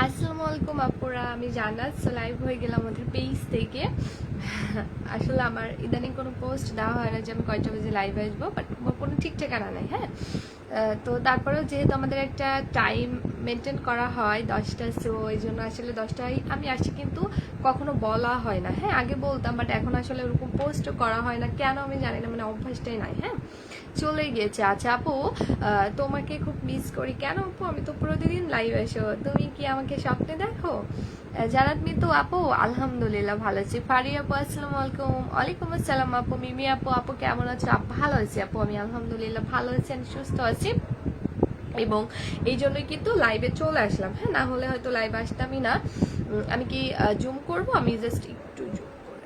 আসসালামু আলাইকুম আপুরা, আমি জান্নাত। লাইভ হয়ে গেলাম আমাদের পেজ থেকে। আসলে আমার ইদানিং কোনো পোস্ট দেওয়া হয় না যে আমি কয়টা বাজে লাইভ আসবো, বাট কোনো ঠিক ঠিকানা নাই। হ্যাঁ, তো তারপরেও যেহেতু আমাদের একটা টাইম মেনটেন করা হয় 10টা, সো এই জন্য আসলে 10টায় আমি আসি, কিন্তু কখনো বলা হয় না। হ্যাঁ, আগে বলতাম, বাট এখন আসলে ওরকম পোস্টও করা হয় না, কেন আমি জানি না, মানে অভ্যাসটাই নাই। হ্যাঁ, চলে গিয়েছে। আচ্ছা আপু, তোমাকে খুব মিস করি। কেন আপু, আমি তো প্রতিদিন লাইভ আসো, তুমি কি আমাকে স্বপ্নে দেখো? জানাত মিতু আপু, আলহামদুলিল্লাহ ভালো আছি। ফারি আপু আসসালামু আলাইকুম। ওয়ালাইকুম আসসালাম আপু। মিমি আপু, আপু কেমন আছো? ভালো আছি আপু, আমি আলহামদুলিল্লাহ ভালো আছি, আমি সুস্থ আছি, এবং এই জন্যই কিন্তু লাইভে চলে আসলাম। হ্যাঁ, না হলে হয়তো লাইভ আসতামই না। আমি কি জুম করব? আমি জাস্ট একটু জুম করে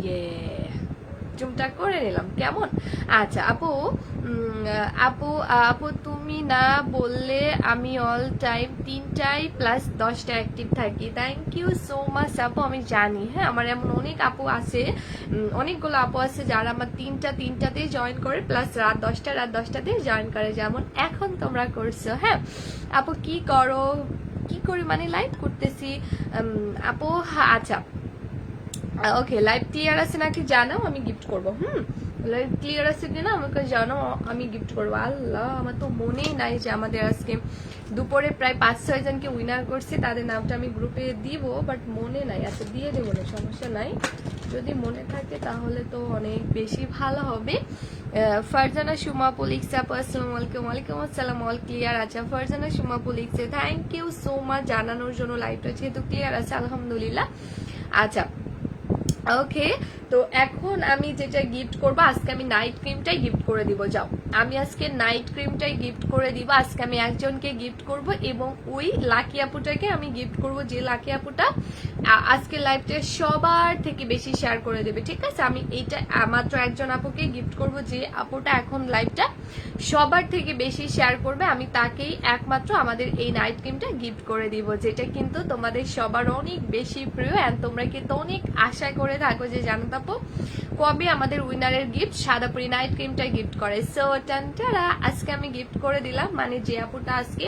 ইয়ে জুমটা করে নিলাম, কেমন? আচ্ছা আপু, আপু আপু তুমি না বললে আমি অল টাইম 3টায় প্লাস 10টা অ্যাক্টিভ থাকি। থ্যাংক ইউ সো মাচ আপু, আমি জানি। হ্যাঁ, আমার এমন অনেক আপু আছে, অনেকগুলো আপু আছে যারা আমার তিনটাতেই জয়েন করে, প্লাস রাত 10টাতেই জয়েন করে, যেমন এখন তোমরা করছো। হ্যাঁ আপু, কি করো? কি করি মানে লাইভ করতেছি আপু। আচ্ছা ওকে, লাইভ ক্লিয়ার আছে নাকি জানাও, আমি গিফট করব। লাইভ ক্লিয়ার আছে কিনা আমাকে জানাও, আমি গিফট করবো। আল্লাহ, আমার তো মনেই নাই যে আমাদের আজকে দুপুরে প্রায় 5-6 জনকে উইনার করছে, তাদের নামটা আমি গ্রুপে দিব, বাট মনে নাই। আচ্ছা দিয়ে দেবো না, সমস্যা নাই, যদি মনে থাকে তাহলে তো অনেক বেশি ভালো হবে। ফারজানা সুমাপু লিখছে আপু আসসালামু আলাইকুম। ওয়ালাইকুম আসসালাম, অল ক্লিয়ার। আচ্ছা ফারজানা সুমাপু লিখছে থ্যাংক ইউ সো মাচ জানানোর জন্য। লাইভটা যেহেতু ক্লিয়ার আছে আলহামদুলিল্লাহ। আচ্ছা ওকে, তো এখন আমি যেটা গিফট করব, আজকে আমি নাইট ক্রিমটাই গিফট করে দিব। যাও, আমি আজকে নাইট ক্রিমটাই গিফট করে দিব। আজকে আমি একজনকে গিফট করব, এবং ওই লাকি আপুটাকে আমি গিফট করব, যে লাকি আপুটা আজকে লাইভটা সবার থেকে বেশি শেয়ার করে দেবে। ঠিক আছে, আমি এইটা মাত্র একজন আপুকে গিফট করব, যে আপুটা এখন লাইভটা সবার থেকে বেশি শেয়ার করবে, আমি তাকেই একমাত্র আমাদের এই নাইট ক্রিমটা গিফট করে দিব, যেটা কিন্তু তোমাদের সবার অনেক বেশি প্রিয়। এন্ড তোমরা কিন্তু অনেক আশা করে থাকো যে জানো আপু কবে আমাদের উইনারের গিফট সাদাপুরি নাইট ক্রিমটা গিফট করে। সো টানটারা, আজকে আমি গিফট করে দিলাম, মানে যে আপুটা আজকে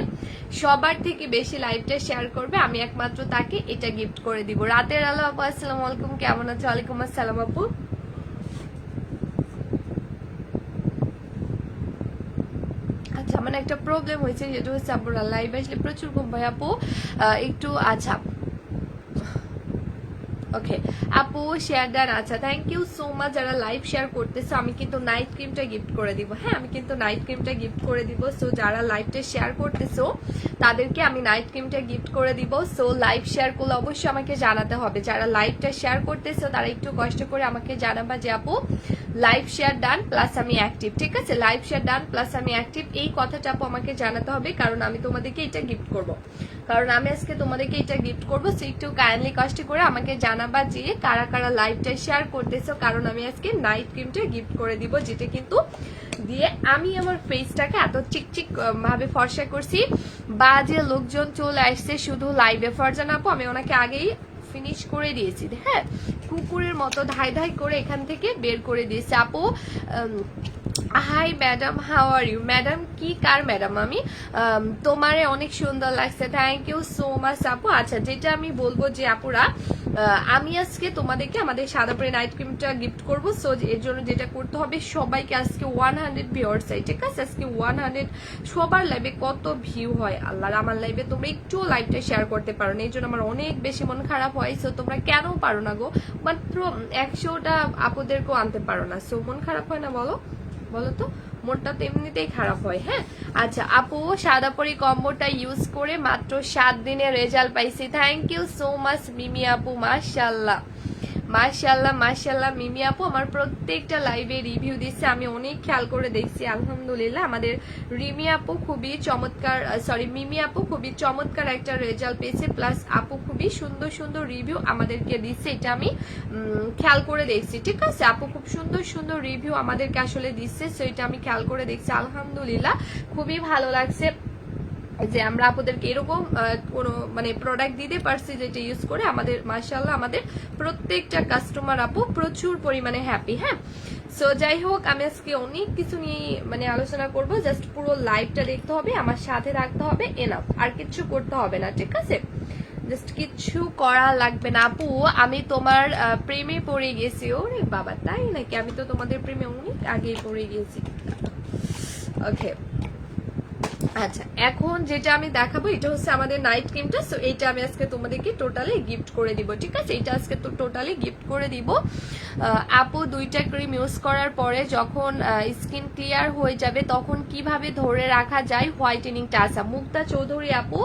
সবার থেকে বেশি লাইভটা শেয়ার করবে, আমি একমাত্র তাকে এটা গিফট করে দিব। রাতের আলো আপু আসসালামু আলাইকুম, কেমন আছো? ওয়ালাইকুম আসসালাম আপু। আচ্ছা, মানে একটা প্রবলেম হয়েছে, যেটা হচ্ছে আপুরা লাইভ আসলে প্রচুর ঘুম পায় আপু, একটু। আচ্ছা ওকে আপু, শেয়ার দেন। আচ্ছা থ্যাংক ইউ সো মাচ যারা লাইভ শেয়ার করতেছে। আমি কিন্তু নাইট ক্রিমটা গিফট করে দিব। হ্যাঁ, আমি কিন্তু নাইট ক্রিমটা গিফট করে দিব। সো যারা লাইভটা শেয়ার করতেছো তাদেরকে আমি নাইট ক্রিমটা গিফট করে দিব। সো লাইভ শেয়ার করলে অবশ্যই আমাকে জানাতে হবে। যারা লাইভটা শেয়ার করতেছো তারা একটু কষ্ট করে আমাকে জানাবা যে আপু লাইভ শেয়ার ডান প্লাস আমি অ্যাক্টিভ। ঠিক আছে, লাইভ শেয়ার ডান প্লাস আমি অ্যাক্টিভ, এই কথাটা আপু আমাকে জানাতে হবে, কারণ আমি তোমাদেরকে এটা গিফট করব, কারণ আমি আজকে তোমাদেরকে এটা গিফট করবো। সো একটু কাইন্ডলি কষ্ট করে আমাকে জানাবা যে কারা কারা লাইভটা শেয়ার করতেছো, কারণ আমি আজকে নাইট ক্রিমটা গিফট করে দিব, যেটা কিন্তু দিয়ে আমি আমার ফেসটাকে এত চিকচিক ভাবে ফর্সা করছি, বা যে লোকজন চলে আসছে শুধু লাইভে। ফারজানা আপু, আমি ওনাকে আগেই ফিনিশ করে দিয়েছি। হ্যাঁ, কুকুরের মতো ধাই ধাই করে এখান থেকে বের করে দিয়েছি। আপু hi madam, how are you? Madam কি কার ম্যাডাম? আমি তোমারে অনেক সুন্দর লাগছে, থ্যাংক ইউ সো মাচ আপু। আচ্ছা, যেটা আমি বলবো যে আপুরা, আমি আজকে তোমাদেরকে আমাদের সাদাপুরি নাইট ক্রিমটা গিফট করবো। সো এর জন্য যেটা করতে হবে, সবাইকে আজকে 100 ভিউয়ার্স চাই। ঠিক আছে, আজকে 100, সবার লাইভে কত ভিউ হয় আল্লাহর, আমার লাইভে তোমরা একটু লাইভটা শেয়ার করতে পারো না, এই জন্য আমার অনেক বেশি মন খারাপ হয়। সো তোমরা কেন পারো না গো? মাত্র 100টা আপুদেরকেও আনতে পারো না, সো মন খারাপ হয় না? বলো বলো তো, মনটা তো এমনিতেই খারাপ হয়। হ্যাঁ, আচ্ছা আপু, সাদাপুরি কম্বোটা ইউজ করে মাত্র 7 দিনে রেজাল্ট পাইছি। থ্যাংক ইউ সো মাচ মিমি আপু, মাশাআল্লাহ মাশাআল্লাহ মাশাআল্লাহ। মিমি আপু আমার প্রত্যেকটা লাইভে রিভিউ দিচ্ছে, আমি অনেক খেয়াল করে দেখছি আলহামদুলিল্লাহ। আমাদের রিমি আপু খুবই চমৎকার, সরি মিমি আপু খুবই চমৎকার একটা রেজাল্ট পেয়েছে, প্লাস আপু খুবই সুন্দর সুন্দর রিভিউ আমাদেরকে দিচ্ছে, এটা আমি খেয়াল করে দেখছি। ঠিক আছে, আপু খুব সুন্দর সুন্দর রিভিউ আমাদেরকে আসলে দিচ্ছে, সো এটা আমি খেয়াল করে দেখছি আলহামদুলিল্লাহ। খুবই ভালো লাগছে যে আমরা আপনাদেরকে এরকম কোনো মানে প্রোডাক্ট দিতে পারছি, যেটা ইউজ করে আমাদের মাশাআল্লাহ আমাদের প্রত্যেকটা কাস্টমার আপু প্রচুর পরিমাণে হ্যাপি। হ্যাঁ, সো যাই হোক, আমি আজকে অনেক কিছু নিয়ে মানে আলোচনা করব, জাস্ট পুরো লাইভটা দেখতে হবে, আমার সাথে থাকতে হবে, এনাফ, আর কিছু করতে হবে না, ঠিক আছে? জাস্ট কিছু করা লাগবে না। আপু আমি তোমার প্রেমে পড়ে গেছি। ওরে বাবা, তাই নাকি? আমি তো তোমাদের প্রেমে অনেক আগেই পড়ে গেছি। ওকে, আচ্ছা, এখন যেটা আমি দেখাবো এটা হচ্ছে আমাদের নাইট ক্রিমটা। সো এইটা আমি আজকে তোমাদেরকে টোটালি গিফট করে দিব, ঠিক আছে? এটা আজকে তো টোটালি গিফট করে দিব। আপু দুইটা ক্রিম ইউজ করার পরে যখন স্কিন ক্লিয়ার হয়ে যাবে তখন কিভাবে ধরে রাখা যায় হোয়াইটেনিংটা? আসা মুক্তা চৌধুরী আপু,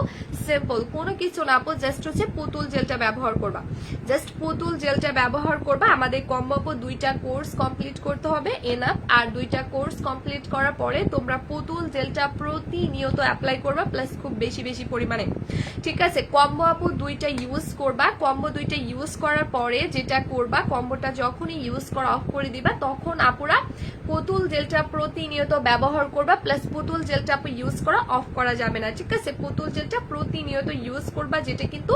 সিম্পল কোনো কিছু না আপু, জাস্ট হচ্ছে পুতুল জেলটা ব্যবহার করবা, জাস্ট পুতুল জেলটা ব্যবহার করবা। আমাদের কম্বো আপু দুইটা কোর্স কমপ্লিট করতে হবে, এনাফ। আর দুইটা কোর্স কমপ্লিট করার পরে তোমরা পুতুল জেলটা প্রতিনিয়ত অ্যাপ্লাই করবা, প্লাস খুব বেশি বেশি পরিমাণে, ঠিক আছে? কম্বো আপু দুইটা ইউজ করবা, কম্বো দুইটা ইউজ করার পরে যেটা করবা, কম্বোটা যখনই ইউজ করা অফ করে দিবা তখন আপুরা পুতুল জেলটা প্রতিনিয়ত ব্যবহার করবা, প্লাস পুতুল জেলটা আপু ইউজ করা অফ করা যাবে না, ঠিক আছে? পুতুল জেলটা প্রতিনিয়ত ইউজ করবা, যেটা কিন্তু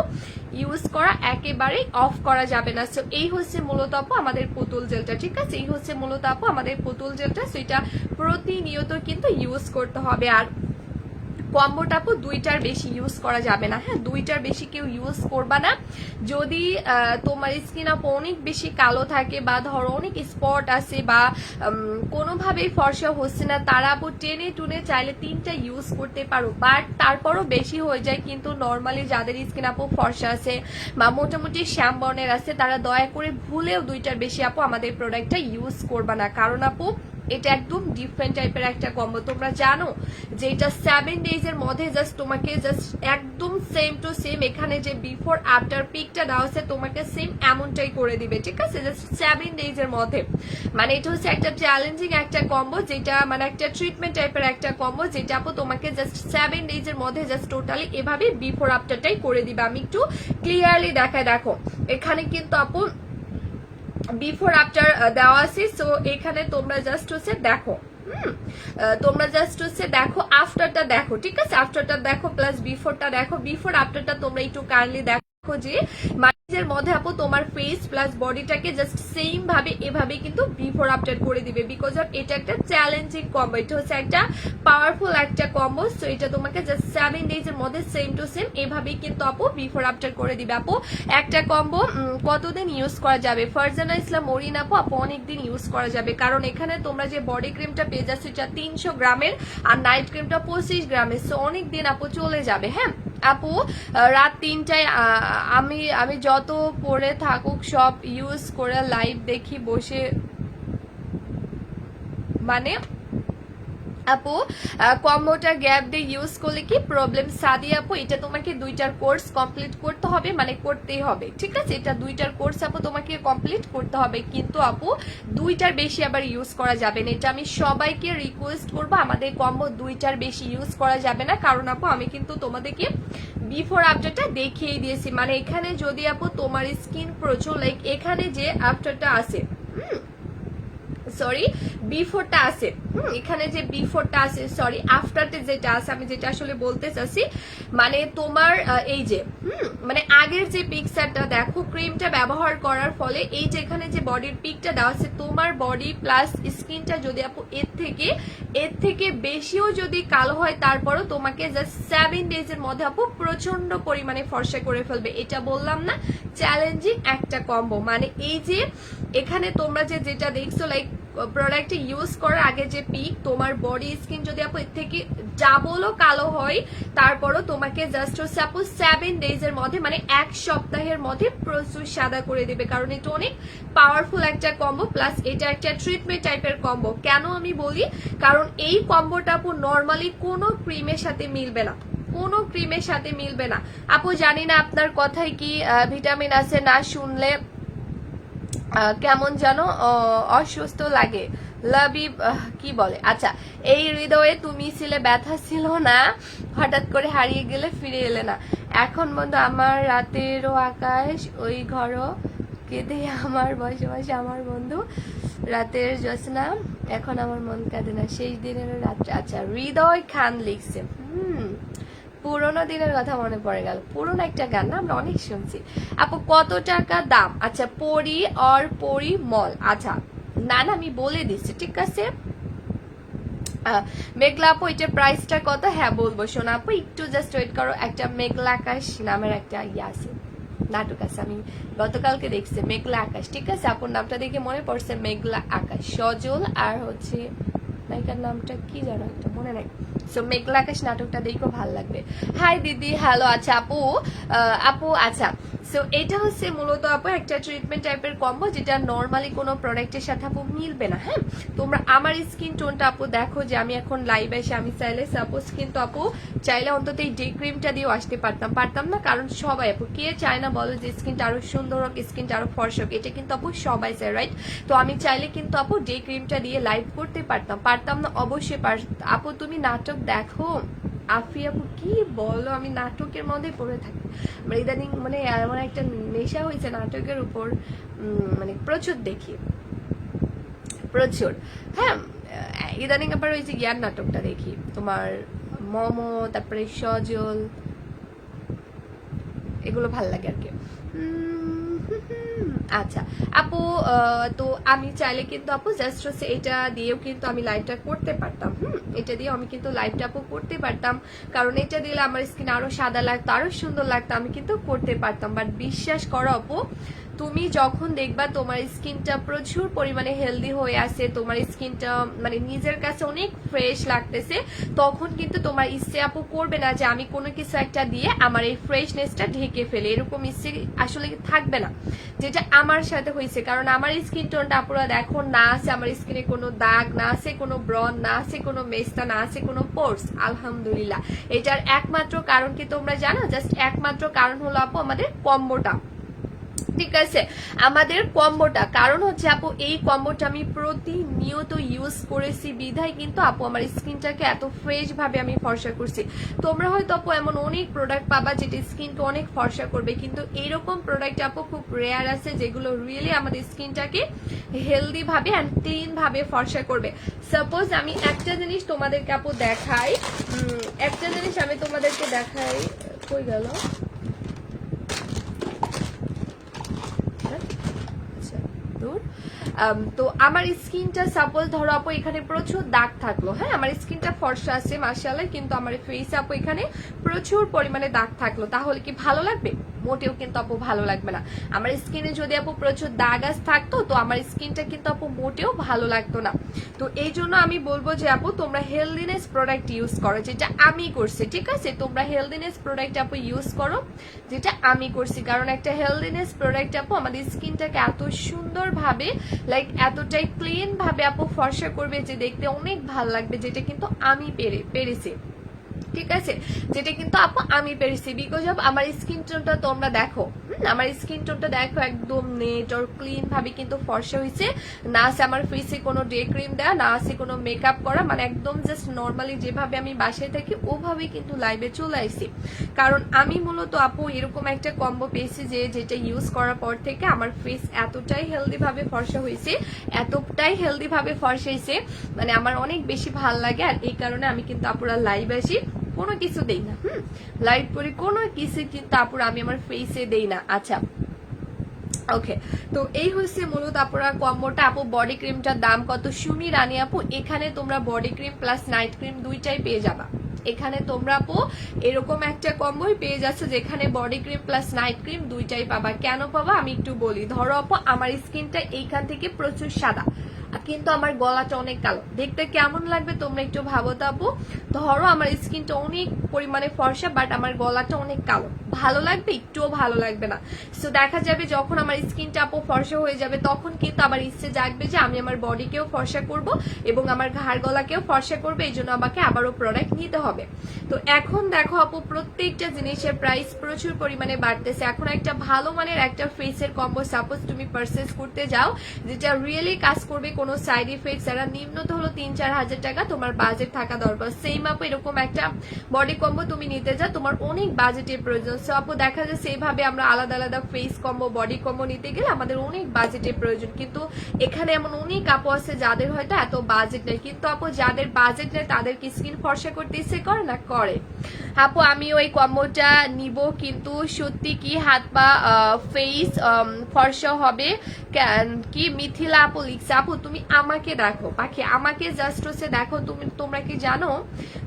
ইউজ করা একেবারেই অফ করা যাবে না। সো এই হচ্ছে মূলত আপু আমাদের পুতুল জেলটা, ঠিক আছে? এই হচ্ছে মূলত আপু আমাদের পুতুল জেলটা, সেটা প্রতিনিয়ত কিন্তু ইউজ করতে হবে। আর কম্বোটা আপু দুইটার বেশি ইউজ করা যাবে না, হ্যাঁ? দুইটার বেশি কেউ ইউজ করবা না। যদি তোমার স্কিন আপু অনেক বেশি কালো থাকে বা ধরো অনেক স্পট আছে বা কোনোভাবেই ফর্সা হচ্ছে না, তারা আপু টেনে টুনে চাইলে তিনটা ইউজ করতে পারো, বাট তারপরও বেশি হয়ে যায়। কিন্তু নর্মালি যাদের স্কিন আপু ফর্সা আছে বা মোটামুটি শ্যাম বর্ণের আছে, তারা দয়া করে ভুলেও দুইটার বেশি আপু আমাদের প্রোডাক্টটা ইউজ করবা না, কারণ আপু এটা একদম ডিফারেন্ট টাইপের একটা কম্বো। তোমরা জানো যে এটা 7 ডেজ এর মধ্যে জাস্ট তোমাকে জাস্ট একদম সেম টু সেম এখানে যে বিফোর আফটার পিকটা দেওয়া আছে তোমাকে সেম এমনটাই করে দিবে, ঠিক আছে? জাস্ট 7 ডেজ এর মধ্যে। মানে এটা হচ্ছে একটা চ্যালেঞ্জিং একটা কম্বো, যেটা মানে একটা ট্রিটমেন্ট টাইপের একটা কম্বো, যেটা আপু তোমাকে জাস্ট 7 ডেজ এর মধ্যে জাস্ট টোটালি এভাবে বিফোর আফটারটাই করে দিবে। আমি একটু ক্লিয়ারলি দেখায়, দেখো এখানে কিন্তু আপু বিফোর আফটার দেওয়া আছে। সো এখানে তোমরা জাস্ট হচ্ছে দেখো, তোমরা জাস্ট হচ্ছে দেখো আফটারটা দেখো, ঠিক আছে? আফটারটা দেখো প্লাস বিফোরটা দেখো। বিফোর আফটারটা তোমরা একটু কাইন্ডলি দেখো যে মাইজের মধ্যে আপু তোমার ফেস প্লাস বডিটাকে জাস্ট সেম ভাবে এভাবে কিন্তু বিফোর আফটার করে দিবে, বিকজ অফ এটা একটা চ্যালেঞ্জিং কম্বো, এটা হচ্ছে একটা পাওয়ারফুল একটা কম্বো। সো এটা তোমাকে জাস্ট 7 ডেজ এর মধ্যে সেম টু সেম এভাবেই কিন্তু আপু বিফোর আফটার করে দিবে। আপু একটা কম্বো কতদিন ইউজ করা যাবে? ফারজানা ইসলাম মরিন আপু, আপু অনেকদিন ইউজ করা যাবে, কারণ এখানে তোমরা যে বডি ক্রিমটা পেয়ে যাচ্ছ এটা 300 গ্রামের আর নাইট ক্রিমটা 25 গ্রামের। সো অনেকদিন আপু চলে যাবে, হ্যাঁ আপু। রাত 3টায় আমি যত পরে থাকুক সব ইউজ করে লাইভ দেখি বসে, মানে আপু কম্বোটা গ্যাপ দিয়ে ইউজ করলে কি প্রবলেম? সাদি আপু এটা তোমাকে দুইটার কোর্স কমপ্লিট করতে হবে, মানে করতেই হবে, ঠিক আছে? এটা দুইটার কোর্স আপু তোমাকে কমপ্লিট করতে হবে, কিন্তু আপু দুইটার বেশি আবার ইউজ করা যাবে না। এটা আমি সবাইকে রিকোয়েস্ট করবো, আমাদের কম্বো দুইটার বেশি ইউজ করা যাবে না, কারণ আপু আমি কিন্তু তোমাদেরকে বিফোর আফটারটা দেখিয়ে দিয়েছি। মানে এখানে যদি আপু তোমার স্কিন প্রচুর লাইক এখানে যে আফটারটা আছে, সরি বিফোরটা আছে, এখানে যে বিফোরটা আছে, সরি আফটারটা যেটা আছে, আমি যেটা আসলে বলতে চাচ্ছি মানে তোমার এই যে মানে আগের যে পিকচারটা দেখো, ক্রিমটা ব্যবহার করার ফলে এই যে এখানে যে বডির পিকটা দেওয়া আছে, তোমার বডি প্লাস স্কিনটা যদি আপু এর থেকে বেশিও যদি কালো হয়, তারপরও তোমাকে জাস্ট 7 ডেজ এর মধ্যে আপু প্রচন্ড পরিমাণে ফর্সা করে ফেলবে। এটা বললাম না চ্যালেঞ্জিং একটা কম্বো। মানে এই যে এখানে তোমরা যেটা দেখছো লাইক প্রোডাক্টটি ইউজ করার আগে যে পিক, তোমার বডি স্কিন যদি আপু এর থেকে ডাবলও কালো হয়, তারপরও তোমাকে জাস্ট হচ্ছে আপু 7 ডেজ এর মধ্যে মানে এক সপ্তাহের মধ্যে প্রচুর সাদা করে দেবে, কারণ এটা অনেক পাওয়ারফুল একটা কম্বো, প্লাস এটা একটা ট্রিটমেন্ট টাইপের কম্বো। কেন আমি বলি, কারণ এই কম্বোটা আপু নর্মালি কোনো ক্রিমের সাথে মিলবে না, কোনো ক্রিমের সাথে মিলবে না। আপু জানি না আপনার কথায় কি ভিটামিন আছে, না শুনলে কেমন যেন অসুস্থ লাগে। লাভি কি বলে, আচ্ছা এই হৃদয়ে তুমি ছিলে ব্যথা ছিল না, হঠাৎ করে হারিয়ে গেলে ফিরে এলে না, এখন বন্ধু আমার রাতেরও আকাশ ওই ঘর কেঁদে আমার বসে বসে আমার বন্ধু রাতের জ্যোৎস্না, এখন আমার মন কাঁদে না সেই দিনের রাত্রে। আচ্ছা হৃদয় খান লিখছে, পুরোনো দিনের কথা মনে পড়ে গেল, পুরোনো একটা গান না, আমরা অনেক শুনছি। আপু কত টাকা দাম? আচ্ছা পরি অর পরিমল, আচ্ছা না না আমি বলে দিচ্ছি, ঠিক আছে। মেঘলা আপু এটার প্রাইসটা কত? হ্যাঁ বলবো শোনা আপু, একটু জাস্ট ওয়েট করো। একটা মেঘলা আকাশ নামের একটা আছে, নাটক আছে, আমি গতকালকে দেখছি মেঘলা আকাশ, ঠিক আছে। আপুর নামটা দেখে মনে পড়ছে মেঘলা আকাশ, সজল আর হচ্ছে নায়িকার নামটা কি জানো একটা মনে নাই। সো মেঘলা আকাশ নাটকটা দেখো, ভালো লাগবে। হাই দিদি, হ্যালো। আচ্ছা আপু, আপু আচ্ছা, সো এটা হচ্ছে মূলত আপু একটা ট্রিটমেন্ট টাইপের কম্বো, যেটা নর্মালি কোনো প্রোডাক্টের সাথে আপু মিলবে না। হ্যাঁ, তোমরা আমার স্কিন টোনটা আপু দেখো যে আমি এখন লাইভ এসে আমি চাইলে সাপোজ কিন্তু আপু চাইলে অন্তত এই ডে ক্রিমটা দিয়েও আসতে পারতাম না, কারণ সবাই আপু কে চায় না বলো যে স্কিনটা আরো সুন্দর হোক, স্কিনটা আরো ফর্স হোক, এটা কিন্তু আপু সবাই চায়, রাইট? তো আমি চাইলে কিন্তু আপু ডে ক্রিমটা দিয়ে লাইভ করতে পারতাম না? অবশ্যই আপু তুমি নাটক দেখো? আফি আপু কি বলো, আমি নাটকের মধ্যে পড়ে থাকি, মানে ইদানিং মানে এমন একটা নেশা হয়েছে নাটকের উপর, মানে প্রচুর দেখি, প্রচুর। হ্যাঁ, ইদানিং আবার ওই যে জ্ঞান নাটকটা দেখি, তোমার মোমো, তারপরে সজল, এগুলো ভাল লাগে আর কি। আচ্ছা আপু, তো আমি চাইলে কিন্তু আপু জাস্ট হচ্ছে এটা দিয়েও কিন্তু আমি লাইভটা করতে পারতাম। এটা দিয়ে আমি কিন্তু লাইভটা আপু করতে পারতাম, কারণ এটা দিলে আমার স্কিন আরো সাদা লাগতো, আরো সুন্দর লাগতো, আমি কিন্তু করতে পারতাম। বাট বিশ্বাস করো আপু, তুমি যখন দেখবা তোমার স্কিনটা প্রচুর পরিমাণে হেলদি হয়ে আছে, তোমার স্কিনটা মানে নিজের কাছে অনেক ফ্রেশ লাগতেছে, তখন কিন্তু তোমার ইচ্ছে আপু করবে না যে আমি কোনো কিছু একটা দিয়ে আমার এই ফ্রেশনেসটা ঢেকে ফেলে, এরকম ইচ্ছে আসলে থাকবে না, যেটা আমার সাথে হয়েছে। কারণ আমার স্কিন টোনটা আপুরা দেখো, না আছে আমার স্কিনে কোনো দাগ, না আছে কোনো ব্রন, না আছে কোনো মেস্তা, না আছে কোনো পোর্স, আলহামদুলিল্লাহ। এটার একমাত্র কারণ কি তোমরা জানো? জাস্ট একমাত্র কারণ হলো আপু আমাদের কম্বোটা, ঠিক আছে, আমাদের কম্বোটা। কারণ হচ্ছে আপু এই কম্বোটা আমি প্রতিনিয়ত ইউজ করেছি বিধায় কিন্তু আপু আমার স্কিনটাকে এত ফ্রেশ ভাবে আমি ফর্সা করছি। তোমরা হয়তো আপু এমন অনেক প্রোডাক্ট পাবা যেটা স্কিনকে অনেক ফর্সা করবে, কিন্তু এইরকম প্রোডাক্ট আপু খুব রেয়ার আছে যেগুলো রিয়েলি আমাদের স্কিনটাকে হেলদি ভাবে অ্যান্ড ক্লিন ভাবে ফর্সা করবে। সাপোজ আমি একটা জিনিস তোমাদেরকে আপু দেখাই, একটা জিনিস আমি তোমাদেরকে দেখাই, কই গেল? তো আমার স্কিনটা সাপোজ ধরো আপু এখানে প্রচুর দাগ থাকলো, হ্যাঁ আমার স্কিনটা ফর্সা আছে মাশাআল্লাহ, কিন্তু আমার ফেসে আপু এখানে প্রচুর পরিমাণে দাগ থাকলো, তাহলে কি ভালো লাগবে? মোটেও কিন্তু আপু ভালো লাগবে না। আমার স্কিনে যদি আপু প্রচুর দাগ থাকতো, তো আমার স্কিনটা কিন্তু আপু মোটেও ভালো লাগতো না। তো এই জন্য আমি বলবো যে আপু তোমরা হেলদিনেস প্রোডাক্ট ইউজ করো, যেটা আমি করছি, ঠিক আছে? তোমরা হেলদিনেস প্রোডাক্ট আপু ইউজ করো, যেটা আমি করছি। কারণ একটা হেলদিনেস প্রোডাক্ট আপু আমাদের স্কিনটাকে এত সুন্দরভাবে লাইক এতটাই ক্লিন ভাবে আপু ফর্সা করবে যে দেখতে অনেক ভালো লাগবে, যেটা কিন্তু আমি পেরেছি, ঠিক আছে? যেটা কিন্তু আপু আমি পেরেছি বিকজ অফ আমার স্কিন টোনটা তোমরা দেখো, আমার স্কিন টোনটা দেখো একদম নেট আর ক্লিন ভাবে কিন্তু ফর্সা হয়েছে, না আছে আমার ফেসে কোনো ডে ক্রিম দেওয়া, না আছে কোনো মেকআপ করা, মানে একদম জাস্ট নর্মালি যেভাবে আমি বাসায় থাকি ওভাবেই কিন্তু লাইভে চলে আসছি। কারণ আমি মূলত আপু এরকম একটা কম্বো পেয়েছি যেটা ইউজ করার পর থেকে আমার ফেস এতটাই হেলদি ভাবে ফর্সা হয়েছে, এতটাই হেলদি ভাবে ফর্সা হয়েছে, মানে আমার অনেক বেশি ভাল লাগে। আর এই কারণে আমি কিন্তু আপুরা লাইভ আসি, কোনো কিছু দেই না, লাইট করে কোনো কিছু কিন্তু আপুরা আমি আমার ফেসে দেই না। আচ্ছা ওকে, তো এই হচ্ছে মূলত আপুরা কম্বোটা। আপু বডি ক্রিমটার দাম কত শুনি রানী আপু? এখানে তোমরা body cream plus night cream দুইটাই পেয়ে যাবা। এখানে তোমরা আপু এরকম একটা কম্বোই পেয়ে যাচ্ছ যেখানে body cream plus night cream দুইটাই পাবা। কেন পাবা আমি একটু বলি। ধরো আপু আমার স্কিনটা এইখান থেকে প্রচুর সাদা, কিন্তু আমার গলাটা অনেক কালো, দেখতে কেমন লাগবে তোমরা একটু ভাবো তো আপু। ধরো আমার স্কিনটা অনেক পরিমাণে ফর্সা বাট আমার গলাটা অনেক কালো, ভালো লাগবে? একটুও ভালো লাগবে না। সো দেখা যাবে যখন আমার স্কিনটা আপু ফর্সা হয়ে যাবে তখন কিন্তু আমার ইচ্ছে জাগবে যে আমি আমার বডিকেও ফর্সা করব এবং আমার ঘাড় গলাকেও ফর্সা করবে, এই জন্য আমাকে আবারও প্রোডাক্ট নিতে হবে। তো এখন দেখো আপু প্রত্যেকটা জিনিসের প্রাইস প্রচুর পরিমাণে বাড়তেছে। এখন একটা ভালো মানের একটা ফেসের কম্বো সাপোজ তুমি পারচেজ করতে যাও যেটা রিয়েলি কাজ করবে, কোনো সাইড ইফেক্টস এরা নিম্নত হলো 3-4 হাজার টাকা তোমার বাজেট থাকা দরকার। সেম আপু এরকম একটা বডি কম্বো তুমি নিতে যাও তোমার অনেক বাজেটের প্রয়োজন। সো আপু দেখা যায় সেইভাবে আমরা আলাদা আলাদা ফেস কম্বো বডি কম্বো নিতে গেলে আমাদের অনেক বাজেটের প্রয়োজন, কিন্তু এখানে এমন অনেক আপু আছে যাদের হয়তো এত বাজেট নেই, কিন্তু আপু যাদের বাজেট নেই তাদের কি স্কিন ফর্সা করতে ইচ্ছে করে না? করে। আপু আমিও এই কম্বোটা নিব, কিন্তু সত্যি কি হাত পা ফেস ফর্সা হবে কি? মিথিলা আপু লিখছে। আপু তুমি আমাকে দেখো পাখি, আমাকে জাস্ট হচ্ছে দেখো। তোমরা কি জানো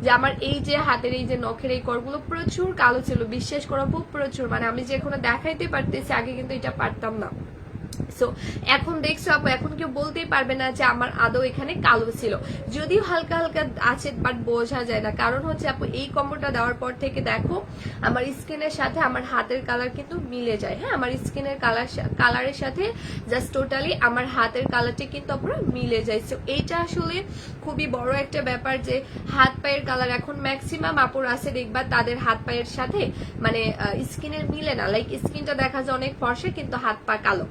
যে আমার এই যে হাতের এই যে নখের এই করগুলো প্রচুর কালো ছিল, বিশ্বাস করো আপু প্রচুর, মানে আমি যে এখনো দেখাইতে পারতেছি, আগে কিন্তু এটা পারতাম না। সো এখন দেখছো আপু, এখন কেউ বলতেই পারবে না যে আমার আদৌ এখানে কালো ছিল, যদিও হালকা হালকা আছে বাট বোঝা যায় না। কারণ হচ্ছে আপু এই কম্বোটা দেওয়ার পর থেকে দেখো আমার স্কিনের সাথে আমার হাতের কালার কিন্তু মিলে যায়। হ্যাঁ, আমার স্কিনের কালারের সাথে জাস্ট টোটালি আমার হাতের কালারটা কিন্তু পুরো মিলে যায়। সো এইটা আসলে খুবই বড় একটা ব্যাপার যে হাত পায়ের কালার এখন ম্যাক্সিমাম আপুর আছে দেখবা তাদের হাত পায়ের সাথে মানে স্কিনের মিলে না, লাইক স্কিনটা দেখা যায় অনেক ফর্সা কিন্তু হাত পা কালো।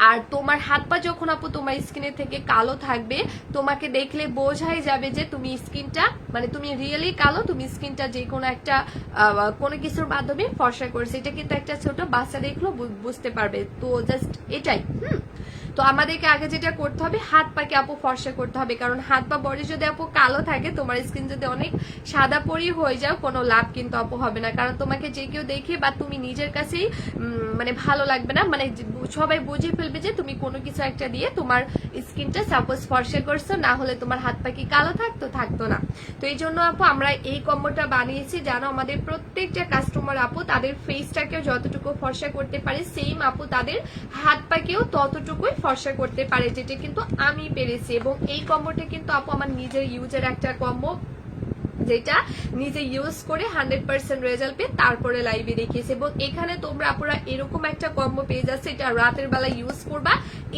আর তোমার হাত পা যখন আপু তোমার স্কিনের থেকে কালো থাকবে, তোমাকে দেখলে বোঝাই যাবে যে তুমি স্কিনটা মানে তুমি রিয়েলি কালো, তুমি স্কিনটা যে কোনো একটা কোনো কিছুর মাধ্যমে ফর্সা করেছে। এটা কিন্তু একটা ছোট বাচ্চা দেখলো বুঝতে পারবে। তো জাস্ট এটাই। তো আমাদেরকে আগে যেটা করতে হবে, হাত পাকে আপু ফর্সা করতে হবে, কারণ হাত পা বডি যদি আপু কালো থাকে, তোমার স্কিন যদি অনেক সাদা পরি হয়ে যাও, কোনো লাভ কিন্তু আপু হবে না। কারণ তোমাকে যে কেউ দেখে বা তুমি নিজের কাছেই মানে ভালো লাগবে না, মানে সবাই বুঝে ফেলবে যে তুমি কোনো কিছু একটা দিয়ে তোমার স্কিনটা সাপোজ ফর্সা করছো, না হলে তোমার হাত পা কি কালো থাকতো না। তো এই জন্য আপু আমরা এই কম্বোটা বানিয়েছি, জানো আমাদের প্রত্যেকটা কাস্টমার আপু তাদের ফেসটাকেও যতটুকু ফর্সা করতে পারে, সেম আপু তাদের হাত পাকেও ততটুকুই ফর্সা করতে পারে, যেটা কিন্তু আমি পেরেছি। এবং এই কম্বোটা কিন্তু আপু আমার নিজের ইউজের একটা কম্বো, যেটা নিজে ইউজ করে 100% রেজাল্ট পেয়ে তারপরে লাইভে দেখিয়েছে। এবং এখানে তোমরা আপুরা এরকম একটা কম্বো পেয়ে যাচ্ছে, এটা রাতের বেলা ইউজ করবা,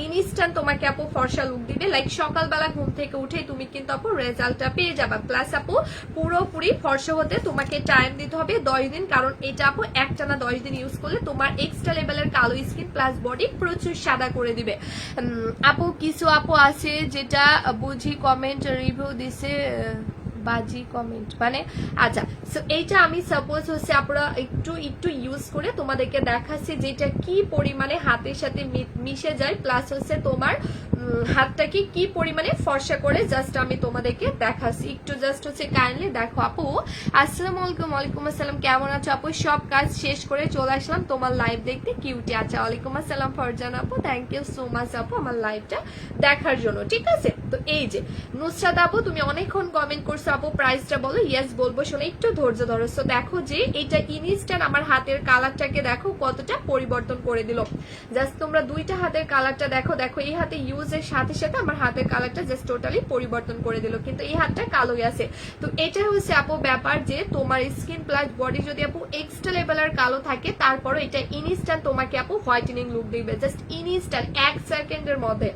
ইনস্ট্যান্ট তোমাকে আপু ফর্সা লুক দিবে, লাইক সকালবেলা ঘুম থেকে উঠে তুমি কিন্তু আপু রেজাল্টটা পেয়ে যাবা। প্লাস আপু পুরোপুরি ফর্সা হতে তোমাকে টাইম দিতে হবে 10 দিন, কারণ এটা আপু একটানা 10 দিন ইউজ করলে তোমার এক্সট্রা লেভেলের কালো স্কিন প্লাস বডি প্রচুর সাদা করে দিবে। আপু কিছু আপু আছে যেটা বুঝি কমেন্ট রিভিউ দিছে বাজি কমেন্ট মানে আচ্ছা। সো এইটা আমি সাপোজ হচ্ছে আপনারা একটু ইউজ করে তোমাদেরকে দেখাচ্ছি যেটা কি পরিমাণে হাতের সাথে মিশে যায়, প্লাস হচ্ছে তোমার হাতটাকে কি পরিমাণে ফর্সা করে জাস্ট আমি তোমাদেরকে দেখাচ্ছি। একটু জাস্ট হচ্ছে কাইন্ডলি দেখো আপু। আসসালামু আলাইকুম। ওয়ালাইকুম আসসালাম, কেমন আছো আপু? সব কাজ শেষ করে চলে আসলাম তোমার লাইভ দেখতে, কিউটি। আচ্ছা, ওয়ালাইকুম আসসালাম ফরজান আপু, থ্যাংক ইউ সো মাচ আপু আমার লাইভটা দেখার জন্য। ঠিক আছে, তো এই যে নুসরাত আপু তুমি অনেকক্ষণ কমেন্ট করছো আপু, প্রাইসটা বলো। ইয়েস বলবো, শোনো একটু ধৈর্য ধরো। তো দেখো যে এটা ইনস্ট্যান্ট আমার হাতের কালারটাকে দেখো কতটা পরিবর্তন করে দিল। জাস্ট তোমরা দুইটা হাতের কালারটা দেখো, দেখো এই হাতে ইউজের সাথে সাথে আমার হাতের কালারটা জাস্ট টোটালি পরিবর্তন করে দিল, কিন্তু এই হাতটা কালোই আছে। তো এটা হচ্ছে আপু ব্যাপার যে তোমার স্কিন প্লাস বডি যদি আপু এক্সট্রা লেভেলের কালো থাকে, তারপরে এটা ইনস্ট্যান্ট তোমাকে আপু হোয়াইটেনিং লুক দিবে, জাস্ট ইনস্ট্যান্ট 1 সেকেন্ডের মধ্যে।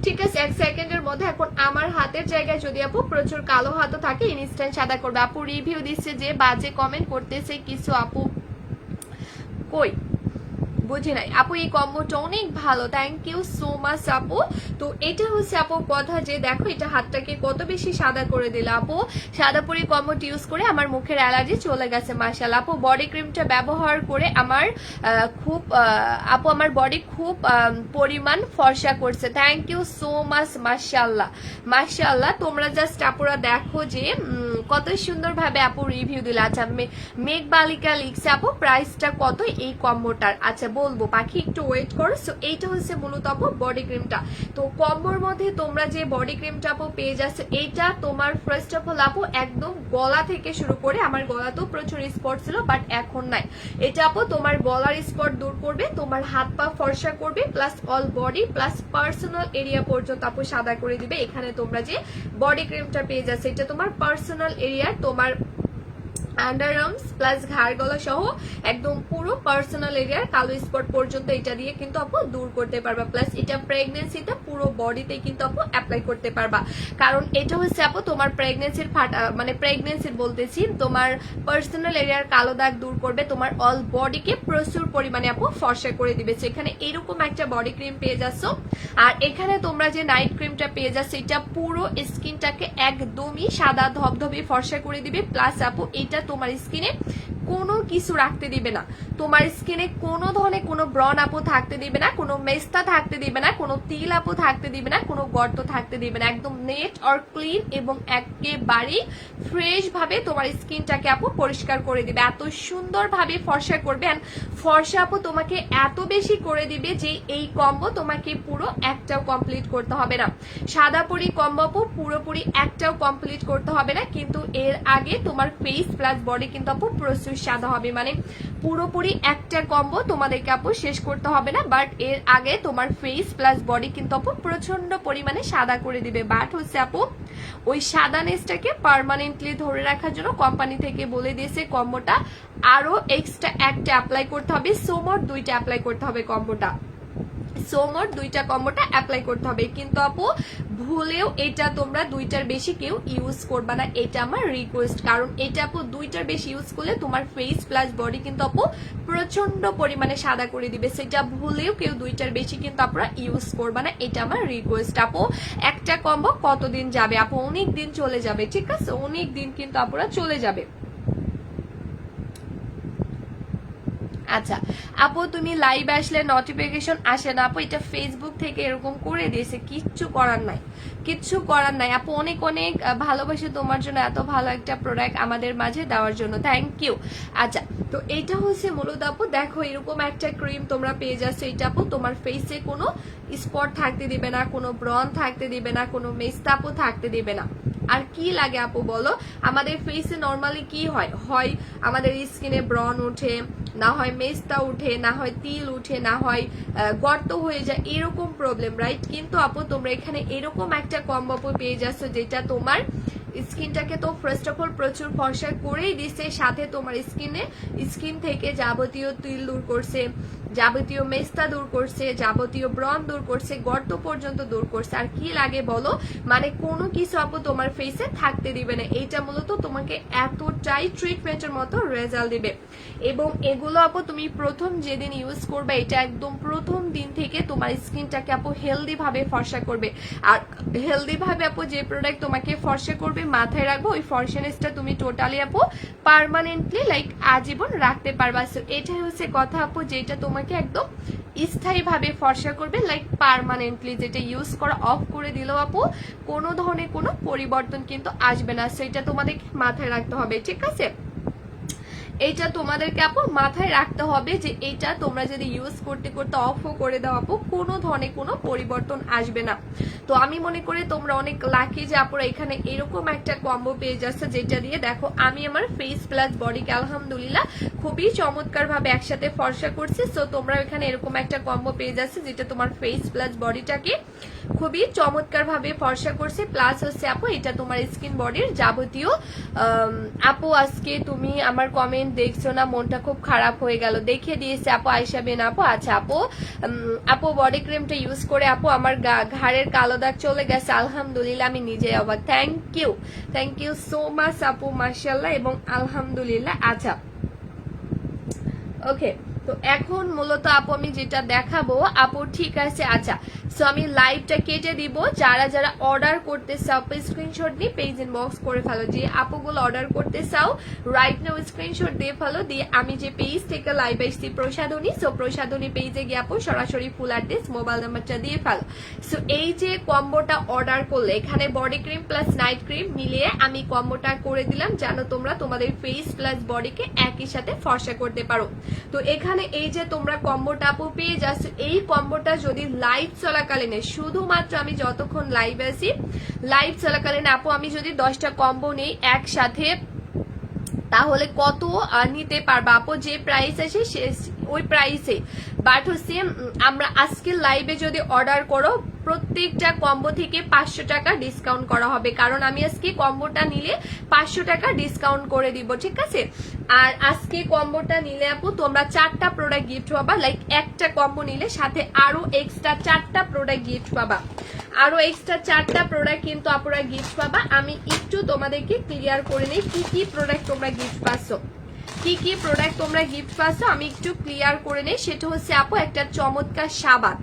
ঠিক আছে, 1 সেকেন্ডের মধ্যে। এখন আমার হাতের জায়গায় যদি আপু প্রচুর কালো হাতও থাকে, ইনস্ট্যান্ট সাদা করবে। আপু রিভিউ দিচ্ছে যে বাজে কমেন্ট করতেছে কিছু আপু, কই বুঝি নাই আপু। এই কম্বোটা অনেক ভালো, থ্যাংক ইউ সো মাচ আপু। তো এটা হচ্ছে আপু কথা যে দেখো এটা হাতটাকে কত বেশি সাদা করে দিল আপু। সাদা পরি কম্বোটা ইউজ করে আমার মুখের অ্যালার্জি চলে গেছে মাশাআল্লাহ। আপু বডি ক্রিমটা ব্যবহার করে আমার খুব আপু আমার বডি খুব পরিমাণ ফর্সা করছে, থ্যাংক ইউ সো মাচ মাশাআল্লাহ মাশাআল্লাহ। তোমরা জাস্ট আপুরা দেখো যে কত সুন্দর ভাবে আপু রিভিউ দিল। আচ্ছা, মেঘ বালিকা লিখছে আপু প্রাইসটা কত এই কম্বোটার? আচ্ছা বলবো পাখি, একটু ওয়েট করো। সো এইটা হচ্ছে মূলত আপু বডি ক্রিমটা। তো কম্বোর মধ্যে তোমরা যে বডি ক্রিমটা আপু পেয়ে যাচ্ছ, এইটা তোমার ফার্স্ট অফ অল আপু একদম গলা থেকে শুরু করে, আমার গলাতেও প্রচুর স্পট ছিল বাট এখন নাই। এটা আপু তোমার গলার স্পট দূর করবে, তোমার হাত পা ফর্সা করবে, plus all body plus personal area পর্যন্ত আপু সাদা করে দিবে। এখানে তোমরা যে বডি ক্রিমটা পেয়ে যাচ্ছে, এটা তোমার পার্সোনাল এরিয়া, তোমার আন্ডার আর্মস প্লাস ঘাড় গলা সহ একদম পুরো পার্সোনাল এরিয়ার কালো স্পট পর্যন্ত এটা দিয়ে কিন্তু আপু দূর করতে পারবা। প্লাস এটা প্রেগনেন্সিতে পুরো বডিতে কিন্তু আপু অ্যাপ্লাই করতে পারবা, কারণ এটা হচ্ছে আপু তোমার প্রেগনেন্সির মানে প্রেগনেন্সির বলতেছি, তোমার পার্সোনাল এরিয়ার কালো দাগ দূর করবে, তোমার অল বডিকে প্রচুর পরিমাণে আপু ফর্সা করে দিবে। এখানে এরকম একটা বডি ক্রিম পেয়ে যাচ্ছ। আর এখানে তোমরা যে নাইট ক্রিমটা পেয়ে যাচ্ছ, এটা পুরো স্কিনটাকে একদমই সাদা ধবধবে ফর্সা করে দিবে। প্লাস আপু এটা তোমার স্কিনে কোনো কিছু রাখতে দিবে না, তোমার স্কিনে কোনো ধরনের কোনো ব্রণ আপু থাকতে দিবে না, কোনো মেস্তা থাকতে দিবে না, কোনো তিল আপু থাকতে দিবে না, কোনো গর্ত থাকতে দিবে না, একদম নেট আর ক্লিন এবং একেবারে ফ্রেশ ভাবে তোমার স্কিনটাকে আপু পরিষ্কার করে দিবে, এত সুন্দর ভাবে ফর্সা করবে। এন্ড ফর্সা আপু তোমাকে এত বেশি করে দিবে যে এই কম্বো তোমাকে পুরো একটাও কমপ্লিট করতে হবে না, সাদা পরি কম্বো আপু পুরোপুরি একটাও কমপ্লিট করতে হবে না, কিন্তু এর আগে তোমার ফেস প্লাস বডি কিন্তু আপু প্রচুর সাদা হবে, মানে পুরোপুরি একটা কম্বো তোমাদেরকে আপু শেষ করতে হবে না, বাট এর আগে তোমার ফেস প্লাস বডি কিন্তু আপু প্রচন্ড পরিমাণে সাদা করে দিবে। বাট হচ্ছে আপু ওই সাদানেসটাকে পার্মানেন্টলি ধরে রাখার জন্য কোম্পানি থেকে বলে দিয়েছে কম্বোটা আরো এক্সট্রা একটা অ্যাপ্লাই করতে হবে, সোমোর 2টা অ্যাপ্লাই করতে হবে কম্বোটা, সোমোর 2টা কম্বোটা অ্যাপ্লাই করতে হবে। কিন্তু আপু ভুলেও এটা তোমরা 2টার বেশি কেউ ইউজ করবা না, এটা আমার রিকোয়েস্ট, কারণ এটা আপু 2টার বেশি ইউজ করলে তোমার ফেস প্লাস বডি কিন্তু আপু প্রচন্ড পরিমাণে সাদা করে দিবে, সেটা ভুলেও কেউ 2টার বেশি কিন্তু আপনারা ইউজ করবা না, এটা আমার রিকোয়েস্ট। আপু একটা কম্বো কতদিন যাবে আপু? অনেক দিন চলে যাবে, ঠিক আছে, অনেক দিন কিন্তু আপনারা চলে যাবে। আচ্ছা আপু তুমি লাইভ আসলে নোটিফিকেশন আসে না আপু, এটা ফেসবুক থেকে এরকম করে দিয়েছে, কিচ্ছু করার নাই, কিচ্ছু করার নাই আপু, অনেক অনেক ভালোবাসি তোমার জন্য এত ভালো একটা প্রোডাক্ট আমাদের মাঝে দেওয়ার জন্য, থ্যাংক ইউ। আচ্ছা তো এটা হচ্ছে মূলত আপু দেখো এরকম একটা ক্রিম তোমরা পেয়ে যাচ্ছ, এটা আপু তোমার ফেসে কোনো স্পট থাকতে দিবে না, কোনো ব্রণ থাকতে দিবে না, কোনো মেস্তা আপু থাকতে দিবে না। আর কি লাগে আপু বলো, আমাদের ফেসে নর্মালি কি হয়, হয় আমাদের স্কিনে ব্রণ ওঠে, না হয় মেস্তা উঠে, না হয় তিল উঠে, না হয় গর্ত হয়ে যায়, এরকম প্রবলেম, রাইট? কিন্তু আপু তোমরা এখানে এরকম একটা কম্বো পেয়ে যাচ্ছ যেটা তোমার স্কিনটাকে তো ফার্স্ট অফ অল প্রচুর ফর্সা করেই দিচ্ছে, সাথে তোমার স্কিন থেকে যাবতীয় তিল দূর করছে, যাবতীয় মেস্তা দূর করছে, যাবতীয় ব্রণ দূর করছে, গর্ত পর্যন্ত দূর করছে। আর কি লাগে বলো, মানে কোনো কিছু আপু তোমার ফেসে থাকতে দিবে না, এইটা মূলত তোমাকে এতটাই ট্রিটমেন্টের মতো রেজাল্ট দিবে। এবং এগুলো আপু তুমি প্রথম যেদিন ইউজ করবে, এটা একদম প্রথম দিন থেকে তোমার স্কিনটাকে আপু হেলদি ভাবে ফর্সা করবে। আর হেলদি ভাবে আপু যে প্রোডাক্ট তোমাকে ফর্সা করবে, মাথায় রাখবো ওই ফর্সানেসটা তুমি টোটালি আপু পার্মানেন্টলি লাইক আজীবন রাখতে পারবা। এটাই হচ্ছে কথা আপু, যেটা তোমাকে একদম স্থায়ী ভাবে ফর্সা করবে, লাইক পার্মানেন্টলি, যেটা ইউজ করা অফ করে দিলেও আপু কোনো ধরনের কোনো পরিবর্তন কিন্তু আসবে না, সেটা তোমাদের মাথায় রাখতে হবে, ঠিক আছে? এইটা তোমাদেরকে আপু মাথায় রাখতে হবে যে এইটা তোমরা যদি ইউজ করতে করতে অফও করে দাও আপু কোনো ধরনের কোনো পরিবর্তন আসবে না। তো আমি মনে করি তোমরা অনেক লাকি যে আপুরা এখানে এরকম একটা কম্বো পেয়ে যাচ্ছে, যেটা দিয়ে দেখো আমি আমার ফেস প্লাস বডিকে আলহামদুলিল্লাহ খুবই চমৎকার ভাবে একসাথে ফর্সা করছি। সো তোমরা এখানে এরকম একটা কম্বো পেয়ে যাচ্ছে যেটা তোমার ফেস প্লাস বডিটাকে খুবই চমৎকার ভাবে ফর্সা করছে, প্লাস হচ্ছে আপু এটা তোমার স্কিন বডির যাবতীয় আপু আজকে তুমি আমার কমেন্ট দেখছো না, মনটা খুব খারাপ হয়ে গেল, দেখিয়ে দিয়েছে আপু আয়শা বেন আপু। আচ্ছা আপু আপু বডি ক্রিমটা ইউজ করে আপু আমার ঘাড়ের কালো দাগ চলে গেছে, আলহামদুলিল্লাহ আমি নিজে অবাক, থ্যাংক ইউ সো মাচ আপু, মাশাআল্লাহ এবং আলহামদুলিল্লাহ। আচ্ছা ওকে, তো এখন মূলত আপু আমি যেটা দেখাবো আপু, ঠিক আছে? আচ্ছা সো আমি লাইভটা কেটে দিব, যারা যারা অর্ডার করতে চাও স্ক্রিনশট দিয়ে পেজ ইনবক্স করে ফেলো, যে আপুগুলো অর্ডার করতে চাও রাইট নাও স্ক্রিনশট দিয়ে ফেলো, দিয়ে আমি যে পেজ থেকে লাইভ আসছি প্রসাধনী, সো প্রসাধনী পেজে গিয়ে আপু সরাসরি ফুল অ্যাড্রেস মোবাইল নাম্বারটা দিয়ে ফেলো। সো এই যে কম্বোটা অর্ডার করলে এখানে body cream plus night cream মিলিয়ে আমি কম্বোটা করে দিলাম, যেন তোমরা তোমাদের ফেস প্লাস বডিকে একই সাথে ফর্সা করতে পারো। তো এখানে এই যে তোমরা কম্বোটা আপু পেয়ে যাচ্ছ, এই কম্বোটা যদি লাইভ চলাকালীনে, শুধুমাত্র আমি যতক্ষণ লাইভ আছি লাইভ চলাকালীন আপু আমি যদি 10টা কম্বো নেই একসাথে, তাহলে কত নিতে পারবা আপু? যে প্রাইস আছে ওই প্রাইসে, বাট হচ্ছে আমরা আজকে লাইভে যদি অর্ডার করো প্রত্যেকটা কম্বো থেকে 500 টাকা ডিসকাউন্ট করা হবে, কারণ আমি আজকে কম্বোটা নিলে 500 টাকা ডিসকাউন্ট করে দিব, ঠিক আছে? আর আজকে কম্বোটা নিলে আপু তোমরা 4টা প্রোডাক্ট গিফট পাবা, লাইক একটা কম্বো নিলে সাথে আরো এক্সট্রা 4টা প্রোডাক্ট গিফট পাবা, আরো এক্সট্রা 4টা প্রোডাক্ট কিন্তু আপুরা গিফট পাবা। আমি একটু তোমাদেরকে ক্লিয়ার করে নেই কি কি প্রোডাক্ট তোমরা গিফট পাচ্ছ, কি কি প্রোডাক্ট তোমরা গিফট পাচ্ছ আমি একটু ক্লিয়ার করে নেই। সেটা হচ্ছে আপু একটা চমৎকার সাবান,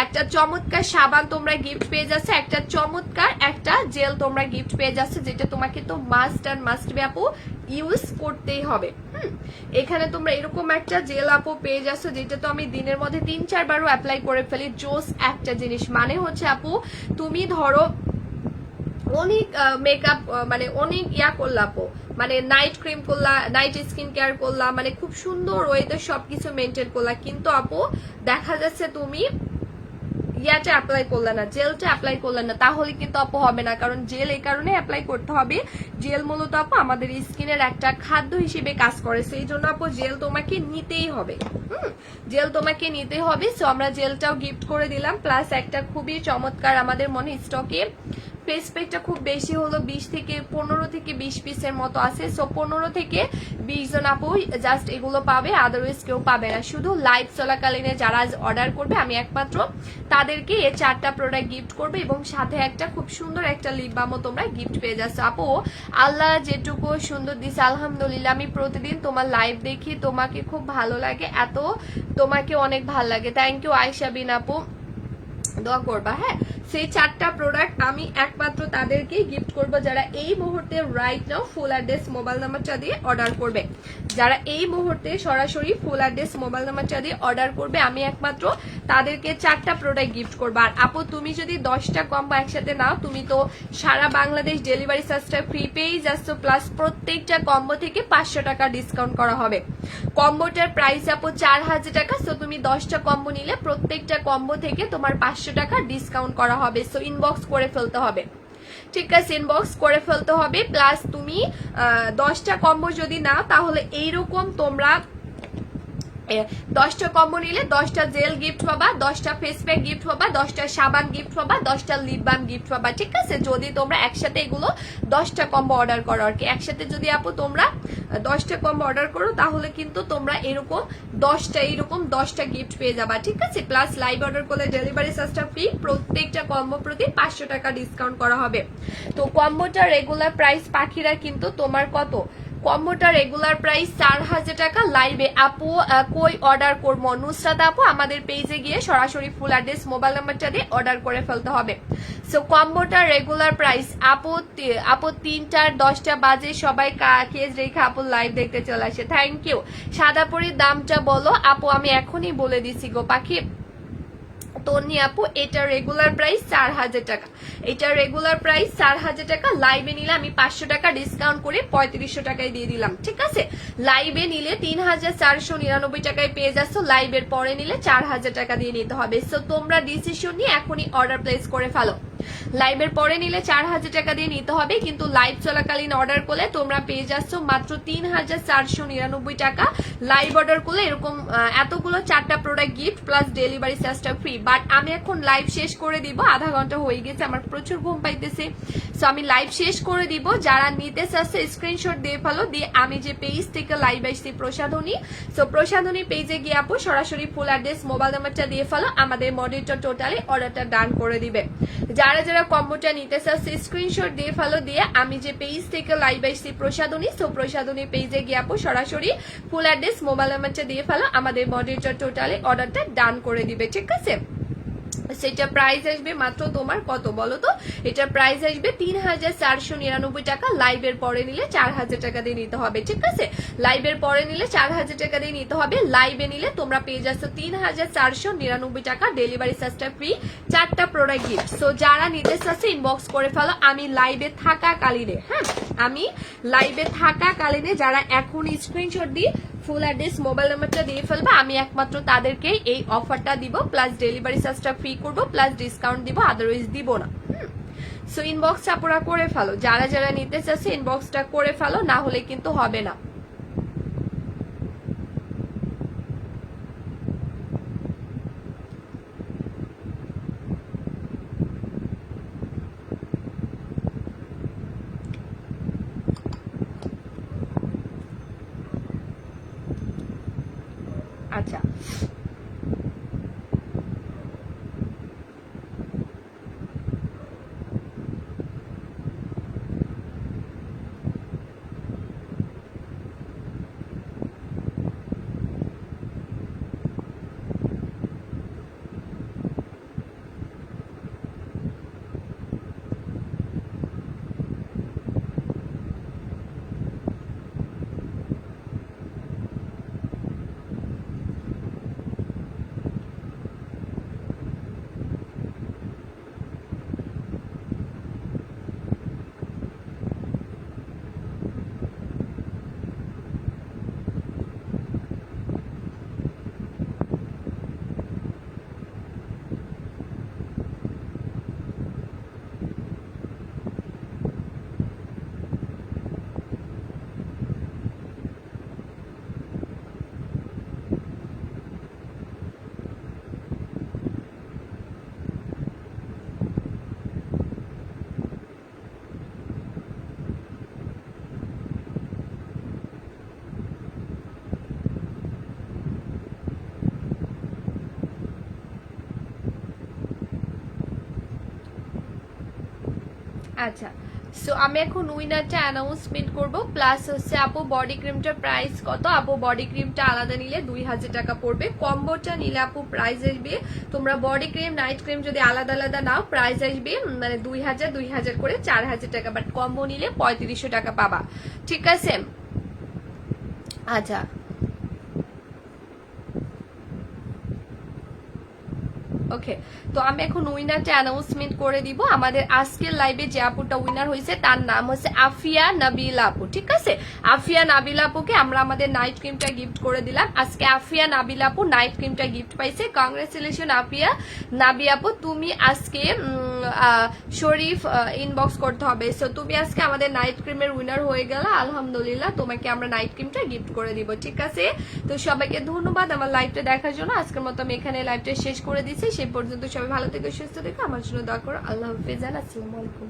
একটা চমৎকার সাবান তোমরা গিফট পেয়ে যাচ্ছে, একটা চমৎকার একটা জেল তোমরা গিফট পেয়ে যাচ্ছে, যেটা তোমাকে তো মাস্ট অ্যান্ড মাস্ট বি আপু ইউজ করতেই হবে। এখানে তোমরা এরকম একটা জেল আপু পেয়ে যাচ্ছ, যেটা তো আমি দিনের মধ্যে 3-4 বারও অ্যাপ্লাই করে ফেলি। জোস একটা জিনিস, মানে হচ্ছে আপু তুমি ধরো অনেক মেকআপ মানে অনেক করলা আপু, মানে নাইট ক্রিম করলা, নাইট স্কিন কেয়ার করলা, মানে খুব সুন্দর ওয়েতে সবকিছু মেনটেন করলা, কিন্তু আপু দেখা যাচ্ছে তুমি ইয়াটা অ্যাপ্লাই করলে না, জেলটা অ্যাপ্লাই করলে না, তাহলে কিন্তু আপু হবে না। কারণ জেল এই কারণে অ্যাপ্লাই করতে হবে, জেল মূলত আপু আমাদের স্কিনের একটা খাদ্য হিসেবে কাজ করে, সেই জন্য আপু জেল তোমাকে নিতেই হবে। জেল তোমাকে নিতে হবে। সো আমরা জেলটাও গিফট করে দিলাম, প্লাস একটা খুবই চমৎকার আমাদের মনে স্টকে ফেস প্যাকটা খুব বেশি হলো 15 থেকে 20 পিসের মতো আছে। সো 15 থেকে 20 জন আপু জাস্ট এগুলো পাবে, আদারওয়াইজ কেউ পাবে না। শুধু লাইভ চলাকালীনে যারা অর্ডার করবে আমি একমাত্র তাদেরকে এই 4টা প্রোডাক্ট গিফট করবে, এবং সাথে একটা খুব সুন্দর একটা লিপ বামও তোমরা গিফট পেয়ে যাচ্ছ। আপু আল্লাহ যেটুকু সুন্দর দিছে আলহামদুলিল্লাহ, আমি প্রতিদিন তোমার লাইভ দেখি, তোমাকে খুব ভালো লাগে, এত তোমাকে অনেক ভালো লাগে। থ্যাংক ইউ আয়শা বিন আপু, দোয়া করবা। হ্যাঁ, সেই 4টা প্রোডাক্ট আমি একমাত্র তাদেরকে গিফট করব যারা এই মুহূর্তে right now full address mobile নাম্বারটা দিয়ে অর্ডার করবে। যারা এই মুহূর্তে সরাসরি ফুল অ্যাড্রেস মোবাইল নাম্বারটা দিয়ে অর্ডার করবে, আমি একমাত্র তাদেরকে 4টা প্রোডাক্ট গিফট করবো। আর আপু তুমি যদি 10টা কম্বো একসাথে নাও, তুমি তো সারা বাংলাদেশ ডেলিভারি চার্জটা ফ্রি পেয়েই যাচ্ছ, প্লাস প্রত্যেকটা কম্বো থেকে 500 টাকা ডিসকাউন্ট করা হবে। কম্বোটার প্রাইস আপু 4000 টাকা। সো তুমি 10টা কম্বো নিলে প্রত্যেকটা কম্বো থেকে তোমার 500 টাকা ডিসকাউন্ট করা হবে। সো ইনবক্স করে ফেলতে হবে, ঠিক আছে, ইনবক্স করে ফেলতে হবে। প্লাস তুমি 10টা কম্বো যদি নাও, তাহলে এইরকম তোমরা 10টা কম্বো নিলে 10টা জেল গিফট পাবা, 10টা ফেস প্যাক গিফট পাবা, 10টা সাবান গিফট পাবা, 10টা লিপ বাম গিফট পাবা, ঠিক আছে, যদি তোমরা একসাথে এগুলো 10টা কম্বো অর্ডার করো আর কি। একসাথে যদি আপু তোমরা 10টা কম্বো অর্ডার করো, তাহলে কিন্তু তোমরা এরকম 10টা গিফট পেয়ে যাবা, ঠিক আছে। প্লাস লাইভ অর্ডার করলে ডেলিভারি চার্জটা ফ্রি, প্রত্যেকটা কম্বো প্রতি 500 টাকা ডিসকাউন্ট করা হবে। তো কম্বোটা রেগুলার প্রাইস পাখিরা কিন্তু তোমার কত, কম্বোটা রেগুলার প্রাইস 4000 টাকা। লাইভে আপু কই অর্ডার করবো, নুসরাত আপু আমাদের পেজে গিয়ে সরাসরি ফুল অ্যাড্রেস মোবাইল নাম্বারটা দিয়ে অর্ডার করে ফেলতে হবে। সো কম্বোটা রেগুলার প্রাইস আপু 3টা 10টা বাজে সবাই কেজ রেখে আপু লাইভ দেখতে চলে আসে। Thank you. সাদাপুরির দামটা বলো আপু, আমি এখনই বলে দিছি গো পাখি। তন্নি আপু এটা রেগুলার প্রাইস 4000 টাকা, এটা রেগুলার প্রাইস 4000 টাকা। লাইভে নিলে আমি 500 টাকা ডিসকাউন্ট করে 3500 টাকায় দিয়ে দিলাম, ঠিক আছে। লাইভে নিলে 3499 টাকায় পেয়ে যাচ্ছ, লাইভের পরে নিলে 4000 টাকা দিয়ে নিতে হবে। সো তোমরা ডিসিশন নিয়ে এখনই অর্ডার প্লেস করে ফেলো। লাইভের পরে নিলে 4000 টাকা দিয়ে নিতে হবে, কিন্তু লাইভ চলাকালীন অর্ডার করলে তোমরা পেয়ে যাচ্ছ মাত্র 3499 টাকা। লাইভ অর্ডার করলে এরকম এতগুলো 4টা প্রোডাক্ট গিফট প্লাস ডেলিভারি চার্জটা ফ্রি। বাট আমি এখন লাইভ শেষ করে দিব, আধা ঘন্টা হয়ে গেছে, আমার প্রচুর ঘুম পাইতেছে। সো আমি লাইভ শেষ করে দিব, যারা নিতে চাচ্ছে স্ক্রিনশট দিয়ে ফেলো, দিয়ে আমি যে পেজ থেকে লাইভ আসছি প্রসাধনী, সো প্রসাধনী পেজে গিয়ে আপু সরাসরি ফুল অ্যাড্রেস মোবাইল নাম্বারটা দিয়ে ফেলো, আমাদের মডেলটা টোটালি অর্ডারটা ডান করে দিবে। যারা যারা কম্বোটা নিতে চাচ্ছে স্ক্রিনশট দিয়ে ফেলো, দিয়ে আমি যে পেজ থেকে লাইভ আসছি প্রসাধনী, সো প্রসাধনী পেজে গিয়ে আপু সরাসরি ফুল অ্যাড্রেস মোবাইল নাম্বারটা দিয়ে ফেলো, আমাদের মডেলটা টোটালি অর্ডারটা ডান করে দিবে, ঠিক আছে। সেটা প্রাইস আসবে মাত্র তোমার কত বলো তো, এটা প্রাইস আসবে 3499 টাকা। লাইভের পরে নিলে 4000 টাকা দিয়ে নিতে হবে, ঠিক আছে। লাইভের পরে নিলে 4000 টাকা দিয়ে নিতে হবে, লাইভে নিলে তোমরা পেয়ে যাচ্ছ 3499 টাকা, ডেলিভারি চার্জটা ফ্রি, 4টা প্রোডাক্ট গিফট। সো যারা নিতে চাচ্ছে ইনবক্স করে ফেলো, আমি লাইভে থাকাকালীনে, হ্যাঁ আমি লাইভে থাকাকালীনে যারা এখন স্ক্রিনশট দিয়ে ফুল অ্যাড্রেস মোবাইল নাম্বারটা দিয়ে ফেলবে, আমি একমাত্র তাদেরকে এই অফারটা দিব, প্লাস ডেলিভারি চার্জটা ফ্রি করবো, প্লাস ডিসকাউন্ট দিব, আদারওয়াইজ দিব না। সো ইনবক্সটা আপনারা করে ফেলো, যারা যারা নিতে চাচ্ছে ইনবক্সটা করে ফেলো, না হলে কিন্তু হবে না। আচ্ছা আচ্ছা, সো আমি এখন উইনারটা অ্যানাউন্সমেন্ট করব। প্লাস হচ্ছে আপু বডি ক্রিমটার প্রাইস কত? আপু বডি ক্রিমটা আলাদা নিলে 2000 টাকা পড়বে, কম্বোটা নিলে আপু প্রাইস আসবে, তোমরা বডি ক্রিম নাইট ক্রিম যদি আলাদা আলাদা নাও প্রাইস আসবে মানে 2000 করে 4000 টাকা, বাট কম্বো নিলে 3500 টাকা পাবা, ঠিক আছে? আচ্ছা, ওকে, তো আমি এখন উইনারটা অ্যানাউন্সমেন্ট করে দিব। আমাদের আজকের লাইভে যে আপুটা উইনার হয়েছে তার নাম হচ্ছে আফিয়া নাবিলা আপু, ঠিক আছে? আফিয়া নাবিলা আপুকে আমরা আমাদের নাইট ক্রিমটা গিফট করে দিলাম। আজকে আফিয়া নাবিলা আপু নাইট ক্রিমটা গিফট পাইছে। কংগ্রেচুলেশন আফিয়া নাবি আপু, তুমি আজকে শরীফ ইনবক্স করতে হবে। সো তুমি আজকে আমাদের নাইট ক্রিমের উইনার হয়ে গেল, আলহামদুলিল্লাহ। তোমাকে আমরা নাইট ক্রিমটা গিফট করে দিব, ঠিক আছে? তো সবাইকে ধন্যবাদ আমার লাইভটা দেখার জন্য। আজকের মতো আমি এখানে লাইভটা শেষ করে দিচ্ছি। সেই পর্যন্ত সবাই ভালো থেকো, সুস্থ থেকো, আমার জন্য দোয়া করো। আল্লাহ হাফেজ, আসসালামু আলাইকুম।